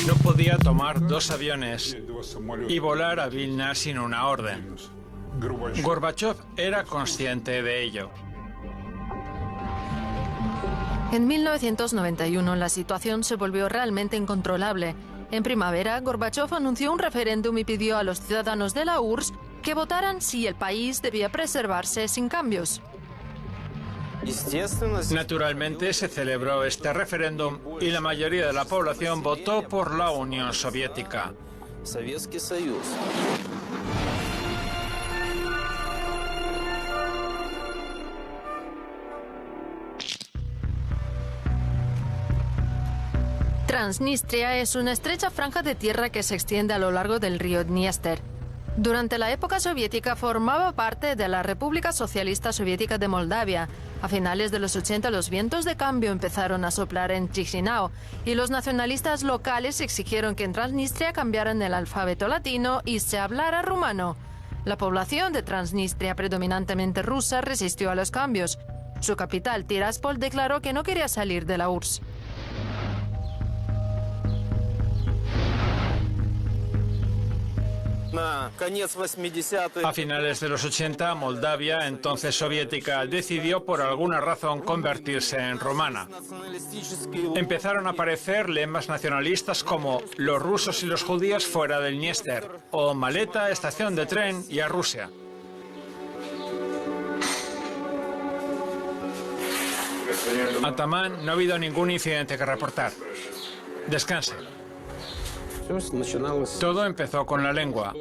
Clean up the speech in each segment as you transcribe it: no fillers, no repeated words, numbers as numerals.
No podía tomar dos aviones y volar a Vilna sin una orden. Gorbachov era consciente de ello. En 1991 la situación se volvió realmente incontrolable. En primavera, Gorbachov anunció un referéndum y pidió a los ciudadanos de la URSS que votaran si el país debía preservarse sin cambios. Naturalmente se celebró este referéndum y la mayoría de la población votó por la Unión Soviética. Transnistria es una estrecha franja de tierra que se extiende a lo largo del río Dniester. Durante la época soviética formaba parte de la República Socialista Soviética de Moldavia. A finales de los 80 los vientos de cambio empezaron a soplar en Chisinau y los nacionalistas locales exigieron que en Transnistria cambiaran el alfabeto latino y se hablara rumano. La población de Transnistria, predominantemente rusa, resistió a los cambios. Su capital, Tiraspol, declaró que no quería salir de la URSS. A finales de los 80, Moldavia, entonces soviética, decidió por alguna razón convertirse en romana. Empezaron a aparecer lemas nacionalistas como «Los rusos y los judíos fuera del Dniester» o «Maleta, estación de tren y a Rusia». Ataman, no ha habido ningún incidente que reportar. Descanse. Todo empezó con la lengua.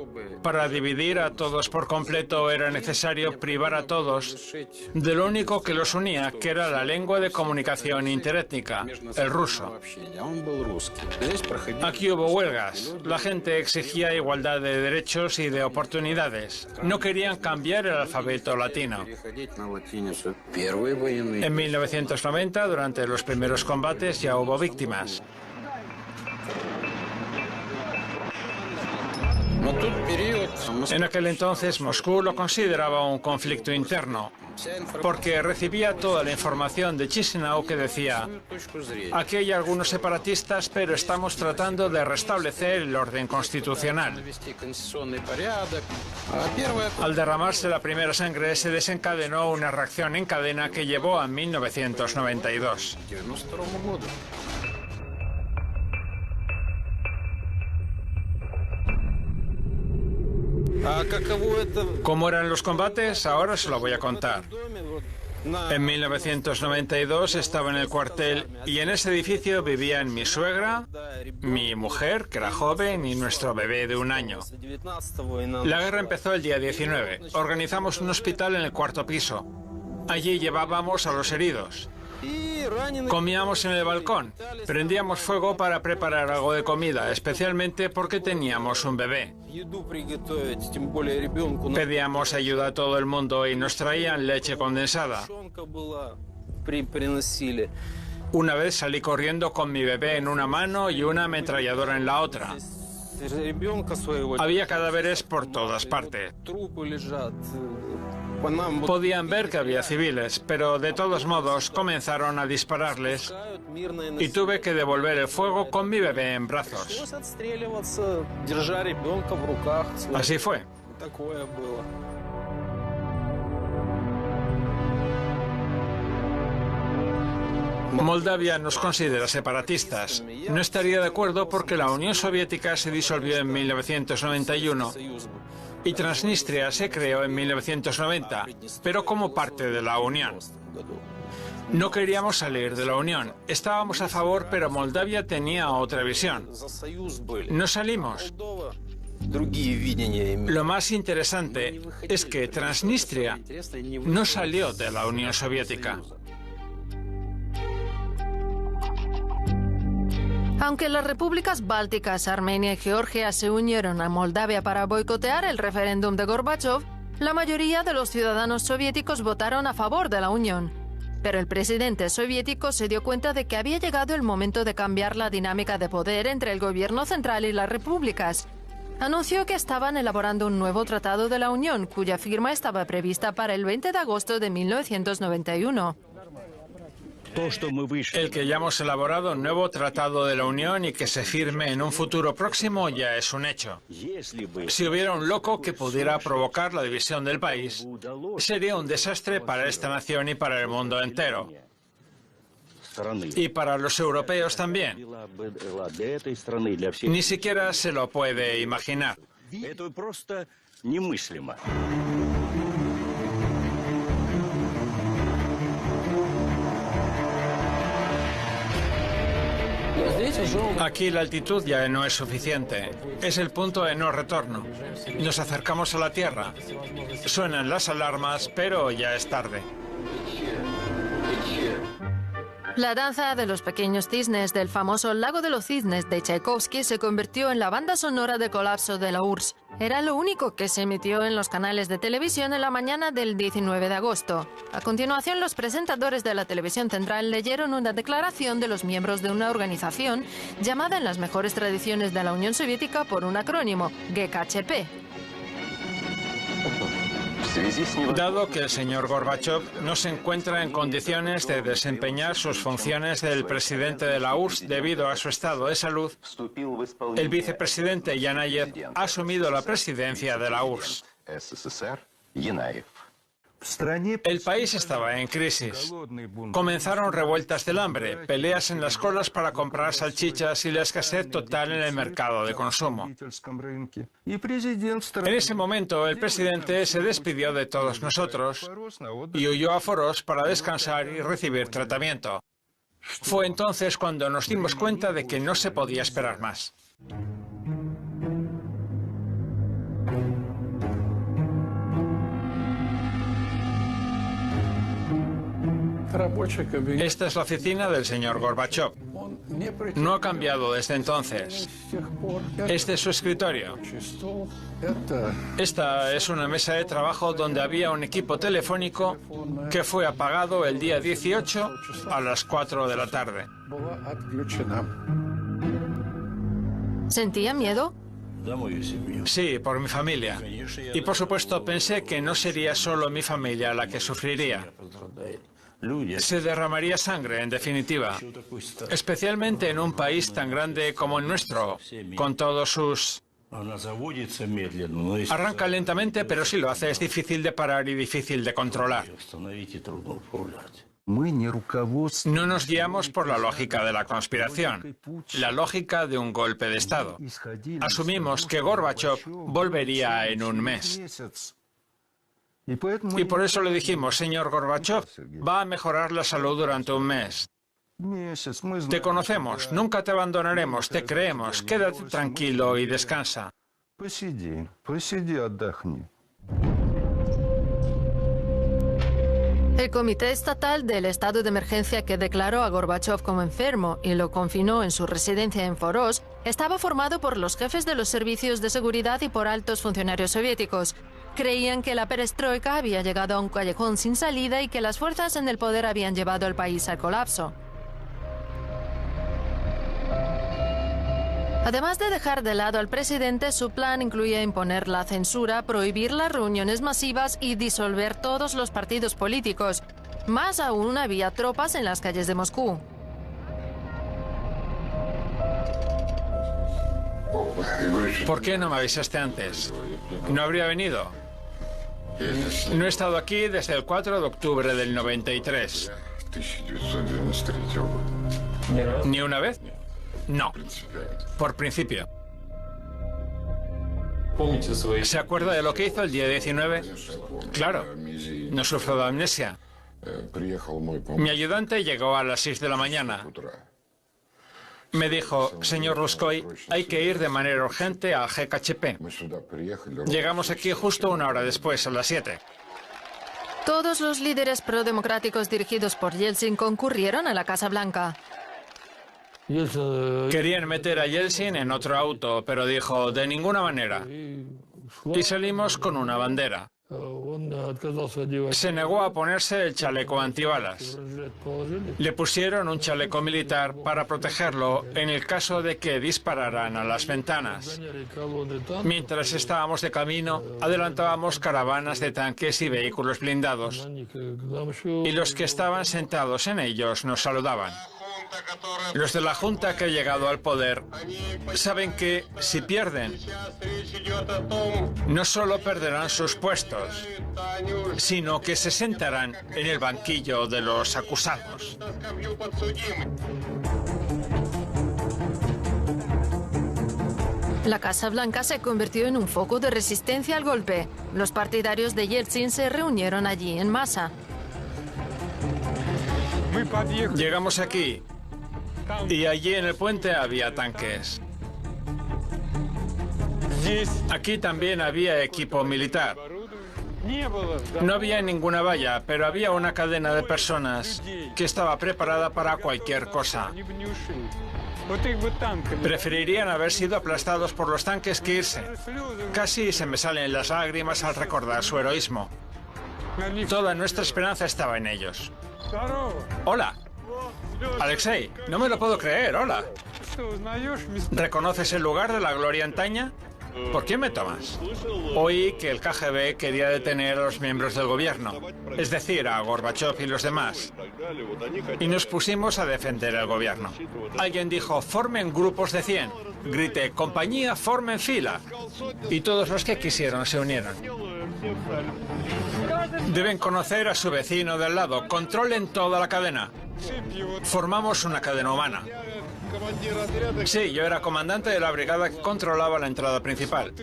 Para dividir a todos por completo era necesario privar a todos de lo único que los unía, que era la lengua de comunicación interétnica, el ruso. Aquí hubo huelgas. La gente exigía igualdad de derechos y de oportunidades. No querían cambiar el alfabeto latino. En 1990, durante los primeros combates, ya hubo víctimas. En aquel entonces Moscú lo consideraba un conflicto interno, porque recibía toda la información de Chisinau que decía: aquí hay algunos separatistas, pero estamos tratando de restablecer el orden constitucional. Al derramarse la primera sangre se desencadenó una reacción en cadena que llevó a 1992. ¿Cómo eran los combates? Ahora se lo voy a contar. En 1992 estaba en el cuartel y en ese edificio vivían mi suegra, mi mujer, que era joven, y nuestro bebé de 1 año. La guerra empezó el día 19. Organizamos un hospital en el 4º piso. Allí llevábamos a los heridos. Comíamos en el balcón. Prendíamos fuego para preparar algo de comida, especialmente porque teníamos un bebé. Pedíamos ayuda a todo el mundo y nos traían leche condensada. Una vez salí corriendo con mi bebé en una mano y una ametralladora en la otra. Había cadáveres por todas partes. Podían ver que había civiles, pero de todos modos comenzaron a dispararles y tuve que devolver el fuego con mi bebé en brazos. Así fue. Moldavia nos considera separatistas. No estaría de acuerdo porque la Unión Soviética se disolvió en 1991 y Transnistria se creó en 1990, pero como parte de la Unión. No queríamos salir de la Unión. Estábamos a favor, pero Moldavia tenía otra visión. No salimos. Lo más interesante es que Transnistria no salió de la Unión Soviética. Aunque las repúblicas bálticas, Armenia y Georgia se unieron a Moldavia para boicotear el referéndum de Gorbachov, la mayoría de los ciudadanos soviéticos votaron a favor de la unión. Pero el presidente soviético se dio cuenta de que había llegado el momento de cambiar la dinámica de poder entre el gobierno central y las repúblicas. Anunció que estaban elaborando un nuevo tratado de la Unión, cuya firma estaba prevista para el 20 de agosto de 1991. El que ya hemos elaborado un nuevo tratado de la Unión y que se firme en un futuro próximo ya es un hecho. Si hubiera un loco que pudiera provocar la división del país, sería un desastre para esta nación y para el mundo entero. Y para los europeos también. Ni siquiera se lo puede imaginar. Aquí la altitud ya no es suficiente. Es el punto de no retorno. Nos acercamos a la Tierra. Suenan las alarmas, pero ya es tarde. La danza de los pequeños cisnes del famoso Lago de los Cisnes de Tchaikovsky se convirtió en la banda sonora de colapso de la URSS. Era lo único que se emitió en los canales de televisión en la mañana del 19 de agosto. A continuación, los presentadores de la televisión central leyeron una declaración de los miembros de una organización llamada en las mejores tradiciones de la Unión Soviética por un acrónimo, GKCHP. Dado que el señor Gorbachov no se encuentra en condiciones de desempeñar sus funciones del presidente de la URSS debido a su estado de salud, el vicepresidente Yanayev ha asumido la presidencia de la URSS. El país estaba en crisis. Comenzaron revueltas del hambre, peleas en las colas para comprar salchichas y la escasez total en el mercado de consumo. En ese momento, el presidente se despidió de todos nosotros y huyó a Foros para descansar y recibir tratamiento. Fue entonces cuando nos dimos cuenta de que no se podía esperar más. Esta es la oficina del señor Gorbachov. No ha cambiado desde entonces. Este es su escritorio. Esta es una mesa de trabajo donde había un equipo telefónico que fue apagado el día 18 a las 4 de la tarde. ¿Sentía miedo? Sí, por mi familia. Y por supuesto pensé que no sería solo mi familia la que sufriría. Se derramaría sangre, en definitiva, especialmente en un país tan grande como el nuestro, con todos sus... Arranca lentamente, pero si lo hace es difícil de parar y difícil de controlar. No nos guiamos por la lógica de la conspiración, la lógica de un golpe de Estado. Asumimos que Gorbachov volvería en un mes. Y por eso le dijimos, señor Gorbachov, va a mejorar la salud durante un mes. Te conocemos, nunca te abandonaremos, te creemos, quédate tranquilo y descansa. El Comité Estatal del Estado de Emergencia que declaró a Gorbachov como enfermo y lo confinó en su residencia en Foros estaba formado por los jefes de los servicios de seguridad y por altos funcionarios soviéticos. Creían que la perestroika había llegado a un callejón sin salida y que las fuerzas en el poder habían llevado al país al colapso. Además de dejar de lado al presidente, su plan incluía imponer la censura, prohibir las reuniones masivas y disolver todos los partidos políticos. Más aún, había tropas en las calles de Moscú. ¿Por qué no me avisaste antes? ¿No habría venido? No he estado aquí desde el 4 de octubre del 93. ¿Ni una vez? No. Por principio. ¿Se acuerda de lo que hizo el día 19? Claro. No sufro de amnesia. Mi ayudante llegó a las 6 de la mañana. Me dijo, señor Ruskoy, hay que ir de manera urgente a GKCHP. Llegamos aquí justo una hora después, a las 7. Todos los líderes prodemocráticos dirigidos por Yeltsin concurrieron a la Casa Blanca. Querían meter a Yeltsin en otro auto, pero dijo, de ninguna manera. Y salimos con una bandera. Se negó a ponerse el chaleco antibalas. Le pusieron un chaleco militar para protegerlo en el caso de que dispararan a las ventanas. Mientras estábamos de camino, adelantábamos caravanas de tanques y vehículos blindados, y los que estaban sentados en ellos nos saludaban. Los de la Junta que ha llegado al poder saben que, si pierden, no solo perderán sus puestos, sino que se sentarán en el banquillo de los acusados. La Casa Blanca se convirtió en un foco de resistencia al golpe. Los partidarios de Yeltsin se reunieron allí en masa. Llegamos aquí y allí en el puente había tanques. Aquí también había equipo militar. No había ninguna valla, pero había una cadena de personas que estaba preparada para cualquier cosa. Preferirían haber sido aplastados por los tanques que irse. Casi se me salen las lágrimas al recordar su heroísmo. Toda nuestra esperanza estaba en ellos. Hola. Alexei, no me lo puedo creer, hola. ¿Reconoces el lugar de la gloria antaña? ¿Por quién me tomas? Oí que el KGB quería detener a los miembros del gobierno, es decir, a Gorbachov y los demás. Y nos pusimos a defender el gobierno. Alguien dijo, formen grupos de 100. Grité, compañía, formen fila. Y todos los que quisieron se unieron. Deben conocer a su vecino del lado. Controlen toda la cadena. Formamos una cadena humana. Sí, yo era comandante de la brigada que controlaba la entrada principal.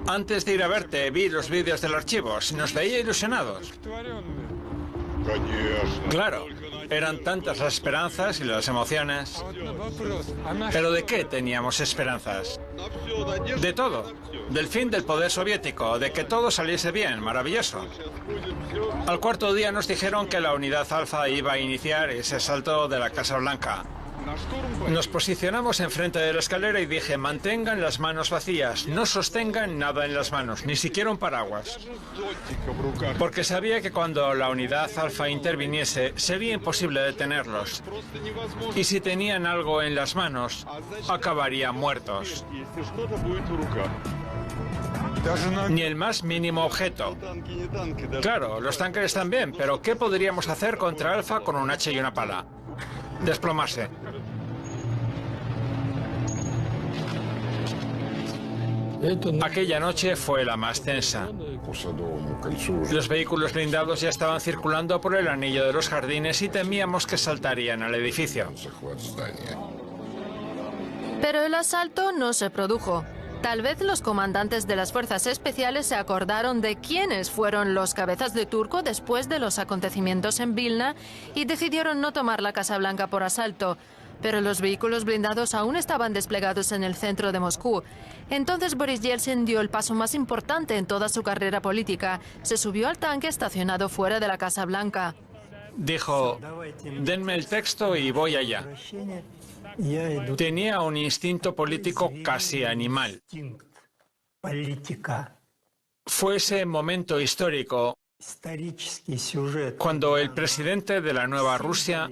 Antes de ir a verte, vi los vídeos del archivo. Nos veía ilusionados. Claro, eran tantas las esperanzas y las emociones. ¿Pero de qué teníamos esperanzas? De todo. Del fin del poder soviético, de que todo saliese bien, maravilloso. Al cuarto día nos dijeron que la unidad Alfa iba a iniciar ese asalto de la Casa Blanca. Nos posicionamos enfrente de la escalera y dije, mantengan las manos vacías, no sostengan nada en las manos, ni siquiera un paraguas. Porque sabía que cuando la unidad Alfa interviniese, sería imposible detenerlos. Y si tenían algo en las manos, acabarían muertos. Ni el más mínimo objeto. Claro, los tanques están bien, pero ¿qué podríamos hacer contra Alfa con un hacha y una pala? Desplomarse. Aquella noche fue la más tensa. Los vehículos blindados ya estaban circulando por el anillo de los jardines y temíamos que saltarían al edificio. Pero el asalto no se produjo. Tal vez los comandantes de las fuerzas especiales se acordaron de quiénes fueron los cabezas de turco después de los acontecimientos en Vilna y decidieron no tomar la Casa Blanca por asalto. Pero los vehículos blindados aún estaban desplegados en el centro de Moscú. Entonces Boris Yeltsin dio el paso más importante en toda su carrera política. Se subió al tanque estacionado fuera de la Casa Blanca. Dijo, denme el texto y voy allá. Tenía un instinto político casi animal. Fue ese momento histórico cuando el presidente de la nueva Rusia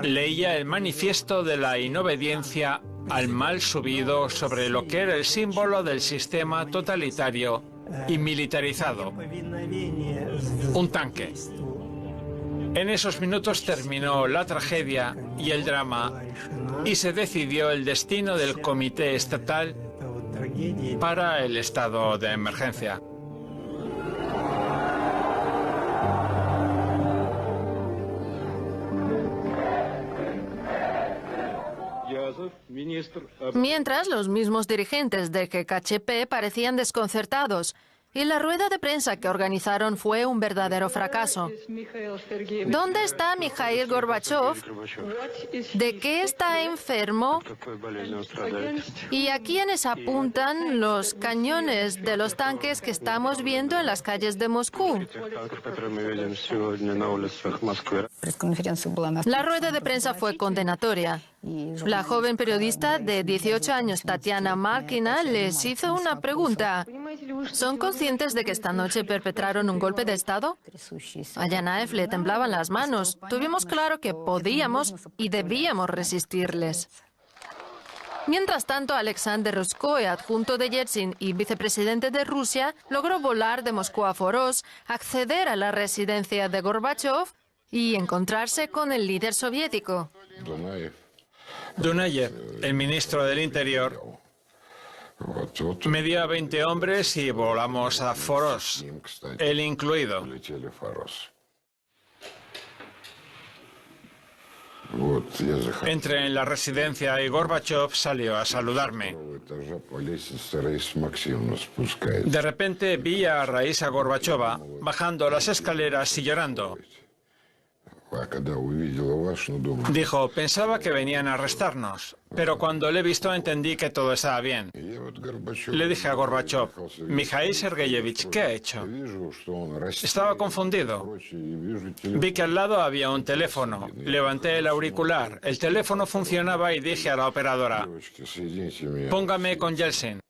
leía el manifiesto de la inobediencia al mal subido sobre lo que era el símbolo del sistema totalitario y militarizado, un tanque. En esos minutos terminó la tragedia y el drama y se decidió el destino del Comité Estatal para el estado de emergencia. Mientras, los mismos dirigentes del GKChP parecían desconcertados y la rueda de prensa que organizaron fue un verdadero fracaso. ¿Dónde está Mikhail Gorbachev? ¿De qué está enfermo? ¿Y a quiénes apuntan los cañones de los tanques que estamos viendo en las calles de Moscú? La rueda de prensa fue condenatoria. La joven periodista de 18 años, Tatiana Malkina, les hizo una pregunta. ¿Son conscientes de que esta noche perpetraron un golpe de Estado? A Yanaev le temblaban las manos. Tuvimos claro que podíamos y debíamos resistirles. Mientras tanto, Alexander Roscoe, adjunto de Yeltsin y vicepresidente de Rusia, logró volar de Moscú a Foros, acceder a la residencia de Gorbachov y encontrarse con el líder soviético. Dunayev, el ministro del Interior, me dio a 20 hombres y volamos a Foros, él incluido. Entré en la residencia y Gorbachov salió a saludarme. De repente vi a Raisa Gorbachova bajando las escaleras y llorando. Dijo, pensaba que venían a arrestarnos, pero cuando le he visto entendí que todo estaba bien. Le dije a Gorbachov, Mikhail Sergeyevich, ¿qué ha hecho? Estaba confundido. Vi que al lado había un teléfono. Levanté el auricular. El teléfono funcionaba y dije a la operadora, póngame con Yeltsin.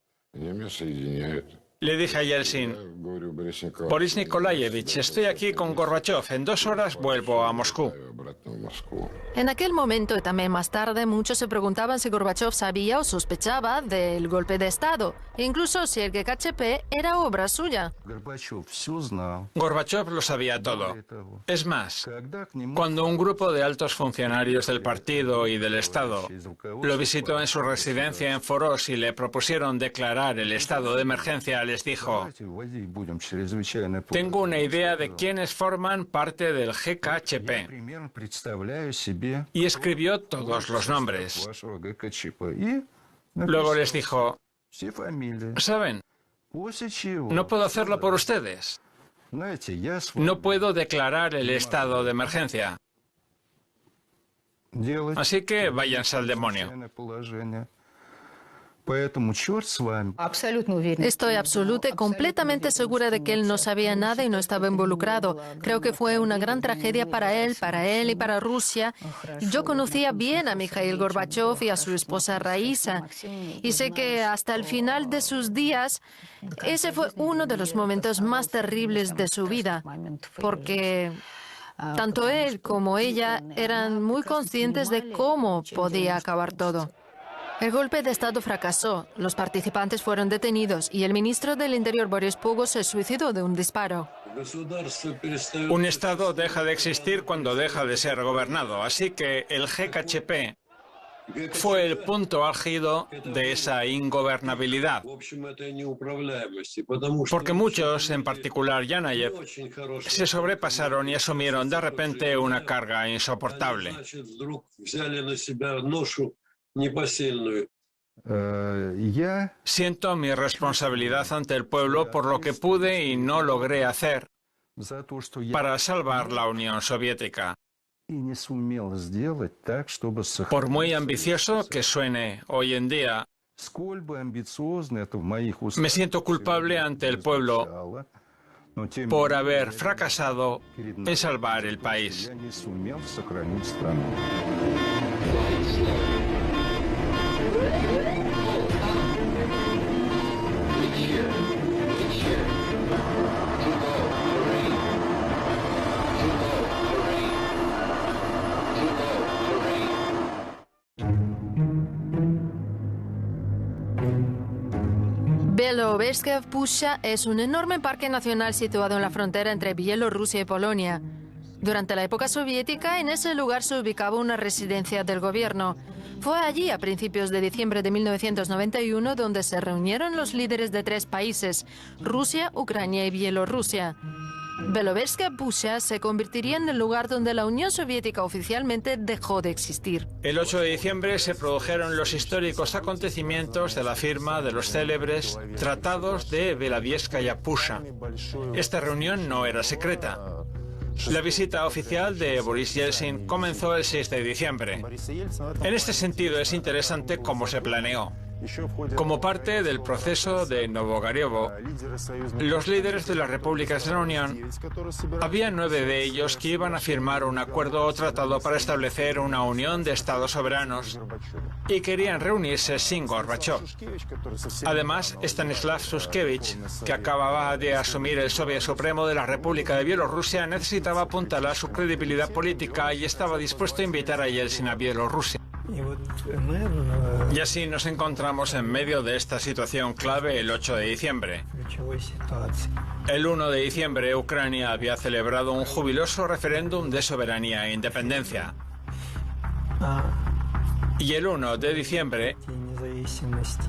Le dije a Yeltsin, Boris Nikolayevich, estoy aquí con Gorbachov. En 2 horas vuelvo a Moscú. En aquel momento y también más tarde, muchos se preguntaban si Gorbachov sabía o sospechaba del golpe de Estado, incluso si el GKChP era obra suya. Gorbachov lo sabía todo. Es más, cuando un grupo de altos funcionarios del partido y del Estado lo visitó en su residencia en Foros y le propusieron declarar el estado de emergencia, les dijo, tengo una idea de quiénes forman parte del GKChP. Y escribió todos los nombres. Luego les dijo, ¿saben? No puedo hacerlo por ustedes. No puedo declarar el estado de emergencia. Así que váyanse al demonio. Estoy absoluta y completamente segura de que él no sabía nada y no estaba involucrado. Creo que fue una gran tragedia para él y para Rusia. Yo conocía bien a Mikhail Gorbachov y a su esposa Raisa. Y sé que hasta el final de sus días, ese fue uno de los momentos más terribles de su vida. Porque tanto él como ella eran muy conscientes de cómo podía acabar todo. El golpe de Estado fracasó, los participantes fueron detenidos y el ministro del Interior Boris Pugo se suicidó de un disparo. Un Estado deja de existir cuando deja de ser gobernado, así que el GKChP fue el punto álgido de esa ingobernabilidad. Porque muchos, en particular Yanayev, se sobrepasaron y asumieron de repente una carga insoportable. Siento mi responsabilidad ante el pueblo por lo que pude y no logré hacer para salvar la Unión Soviética. Por muy ambicioso que suene hoy en día, me siento culpable ante el pueblo por haber fracasado en salvar el país. Beloverská Pushcha es un enorme parque nacional situado en la frontera entre Bielorrusia y Polonia. Durante la época soviética, en ese lugar se ubicaba una residencia del gobierno. Fue allí, a principios de diciembre de 1991, donde se reunieron los líderes de 3 países, Rusia, Ucrania y Bielorrusia. Beloverská Pushcha se convertiría en el lugar donde la Unión Soviética oficialmente dejó de existir. El 8 de diciembre se produjeron los históricos acontecimientos de la firma de los célebres Tratados de Beloverská Pushcha. Esta reunión no era secreta. La visita oficial de Boris Yeltsin comenzó el 6 de diciembre. En este sentido es interesante cómo se planeó. Como parte del proceso de Novogariovo, los líderes de las repúblicas de la Unión, había 9 de ellos que iban a firmar un acuerdo o tratado para establecer una unión de estados soberanos y querían reunirse sin Gorbachov. Además, Stanislav Shushkevich, que acababa de asumir el Soviet Supremo de la República de Bielorrusia, necesitaba apuntalar su credibilidad política y estaba dispuesto a invitar a Yeltsin a Bielorrusia. Y así nos encontramos en medio de esta situación clave el 8 de diciembre. El 1 de diciembre, Ucrania había celebrado un jubiloso referéndum de soberanía e independencia. Y el 1 de diciembre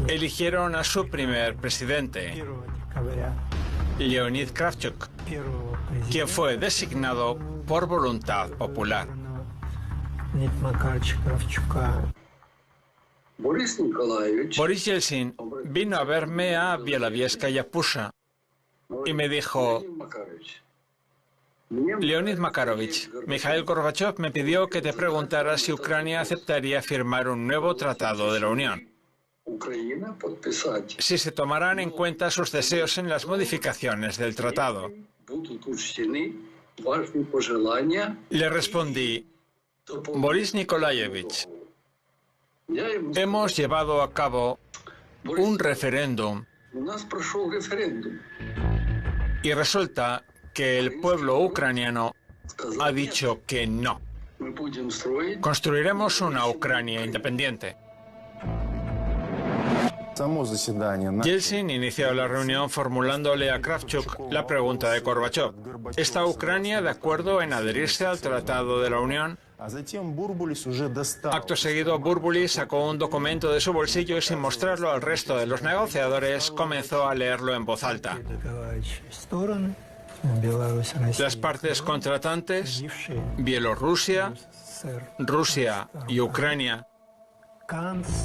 eligieron a su primer presidente, Leonid Kravchuk, quien fue designado por voluntad popular. Boris Yeltsin vino a verme a Bielorrusia Pusha y me dijo: Leonid Makarovich, Mikhail Gorbachev me pidió que te preguntara si Ucrania aceptaría firmar un nuevo tratado de la Unión, si se tomarán en cuenta sus deseos en las modificaciones del tratado. Le respondí: Boris Nikolaevich, hemos llevado a cabo un referéndum y resulta que el pueblo ucraniano ha dicho que no. Construiremos una Ucrania independiente. Yeltsin inició la reunión formulándole a Kravchuk la pregunta de Gorbachev: ¿está Ucrania de acuerdo en adherirse al Tratado de la Unión? Acto seguido, Burbuly sacó un documento de su bolsillo y, sin mostrarlo al resto de los negociadores, comenzó a leerlo en voz alta. Las partes contratantes, Bielorrusia, Rusia y Ucrania,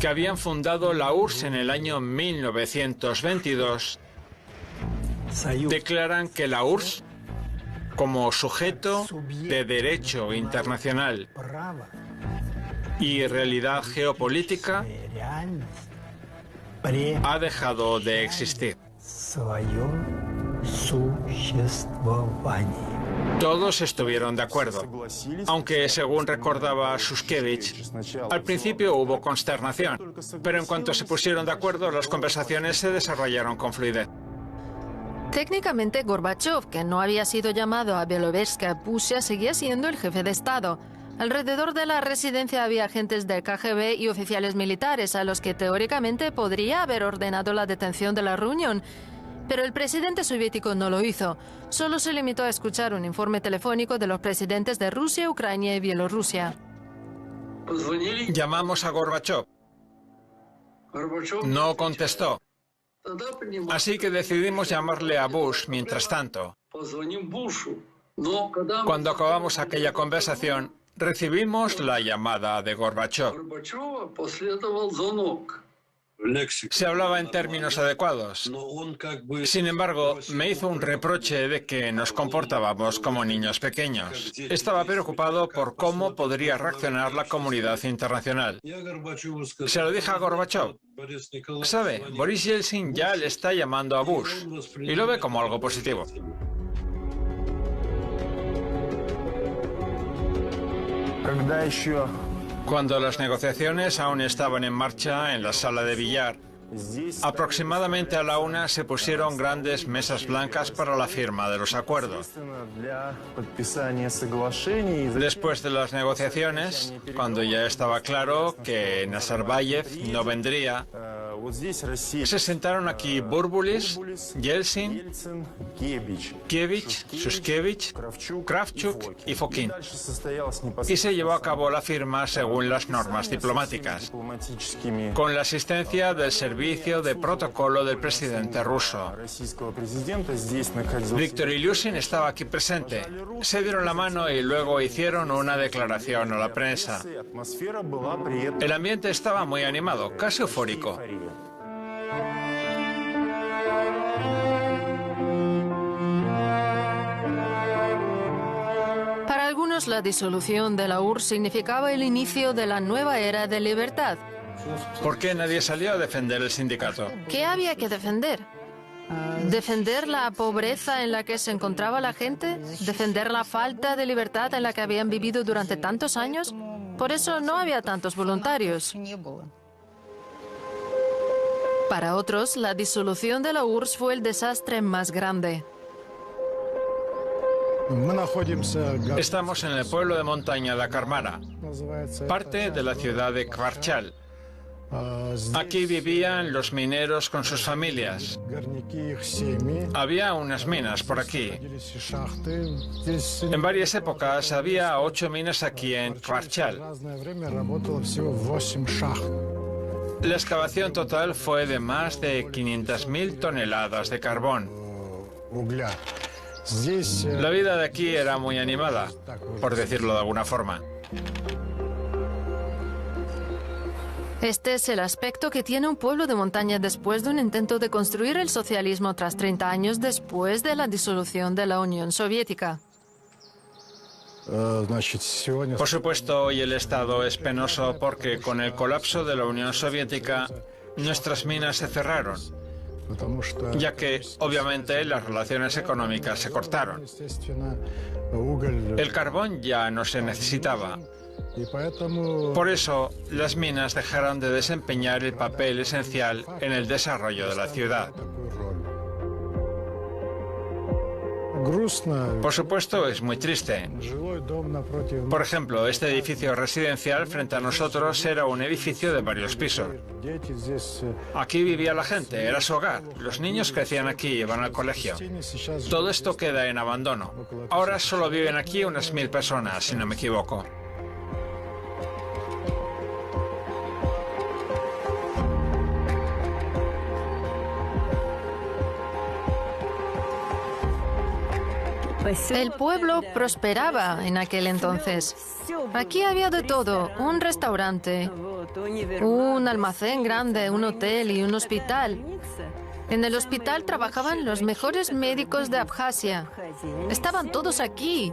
que habían fundado la URSS en el año 1922, declaran que la URSS, como sujeto de derecho internacional y realidad geopolítica, ha dejado de existir. Todos estuvieron de acuerdo, aunque, según recordaba Shushkevich, al principio hubo consternación, pero en cuanto se pusieron de acuerdo, las conversaciones se desarrollaron con fluidez. Técnicamente, Gorbachev, que no había sido llamado a Bielorrusia Pusha, seguía siendo el jefe de Estado. Alrededor de la residencia había agentes del KGB y oficiales militares a los que teóricamente podría haber ordenado la detención de la reunión. Pero el presidente soviético no lo hizo. Solo se limitó a escuchar un informe telefónico de los presidentes de Rusia, Ucrania y Bielorrusia. Llamamos a Gorbachev. No contestó. Así que decidimos llamarle a Bush mientras tanto. Cuando acabamos aquella conversación, recibimos la llamada de Gorbachev. Se hablaba en términos adecuados. Sin embargo, me hizo un reproche de que nos comportábamos como niños pequeños. Estaba preocupado por cómo podría reaccionar la comunidad internacional. Se lo dije a Gorbachev. ¿Sabe? Boris Yeltsin ya le está llamando a Bush y lo ve como algo positivo. Cuando las negociaciones aún estaban en marcha en la sala de billar, aproximadamente a la 1 se pusieron grandes mesas blancas para la firma de los acuerdos. Después de las negociaciones, cuando ya estaba claro que Nazarbayev no vendría, se sentaron aquí Burbuly, Yeltsin, Kievich, Shushkevich, Kravchuk y Fokin. Y se llevó a cabo la firma según las normas diplomáticas, con la asistencia del Servicio de Protocolo del presidente ruso. Viktor Ilyushin estaba aquí presente. Se dieron la mano y luego hicieron una declaración a la prensa. El ambiente estaba muy animado, casi eufórico. Para algunos, la disolución de la URSS significaba el inicio de la nueva era de libertad. ¿Por qué nadie salió a defender el sindicato? ¿Qué había que defender? ¿Defender la pobreza en la que se encontraba la gente? ¿Defender la falta de libertad en la que habían vivido durante tantos años? Por eso no había tantos voluntarios. Para otros, la disolución de la URSS fue el desastre más grande. Estamos en el pueblo de montaña de Akarmara, parte de la ciudad de Kvarchal. Aquí vivían los mineros con sus familias. Había unas minas por aquí. En varias épocas había 8 minas aquí en Kvarchal. La excavación total fue de más de 500.000 toneladas de carbón. La vida de aquí era muy animada, por decirlo de alguna forma. Este es el aspecto que tiene un pueblo de montaña después de un intento de construir el socialismo tras 30 años después de la disolución de la Unión Soviética. Por supuesto, hoy el estado es penoso porque con el colapso de la Unión Soviética, nuestras minas se cerraron, ya que, obviamente, las relaciones económicas se cortaron. El carbón ya no se necesitaba. Por eso, las minas dejaron de desempeñar el papel esencial en el desarrollo de la ciudad. Por supuesto, es muy triste. Por ejemplo, este edificio residencial frente a nosotros era un edificio de varios pisos. Aquí vivía la gente, era su hogar. Los niños crecían aquí y iban al colegio. Todo esto queda en abandono. Ahora solo viven aquí unas 1000 personas, si no me equivoco. El pueblo prosperaba en aquel entonces. Aquí había de todo, un restaurante, un almacén grande, un hotel y un hospital. En el hospital trabajaban los mejores médicos de Abjasia. Estaban todos aquí.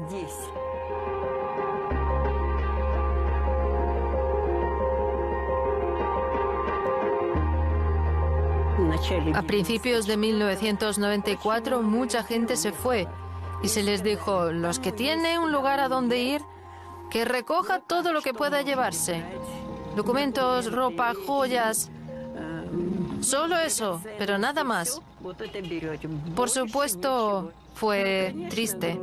A principios de 1994, mucha gente se fue. Y se les dijo, los que tienen un lugar a donde ir, que recoja todo lo que pueda llevarse. Documentos, ropa, joyas. Solo eso, pero nada más. Por supuesto, fue triste.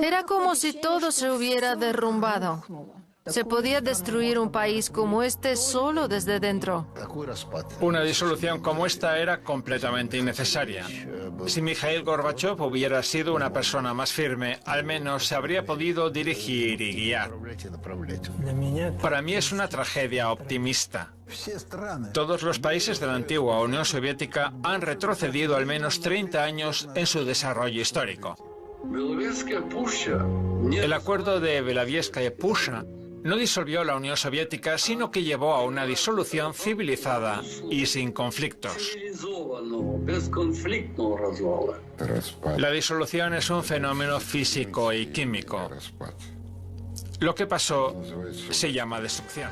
Era como si todo se hubiera derrumbado. Se podía destruir un país como este solo desde dentro. Una disolución como esta era completamente innecesaria. Si Mikhail Gorbachev hubiera sido una persona más firme, al menos se habría podido dirigir y guiar. Para mí es una tragedia optimista. Todos los países de la antigua Unión Soviética han retrocedido al menos 30 años en su desarrollo histórico. El acuerdo de Belovetskaya-Pusha no disolvió la Unión Soviética, sino que llevó a una disolución civilizada y sin conflictos. La disolución es un fenómeno físico y químico. Lo que pasó se llama destrucción.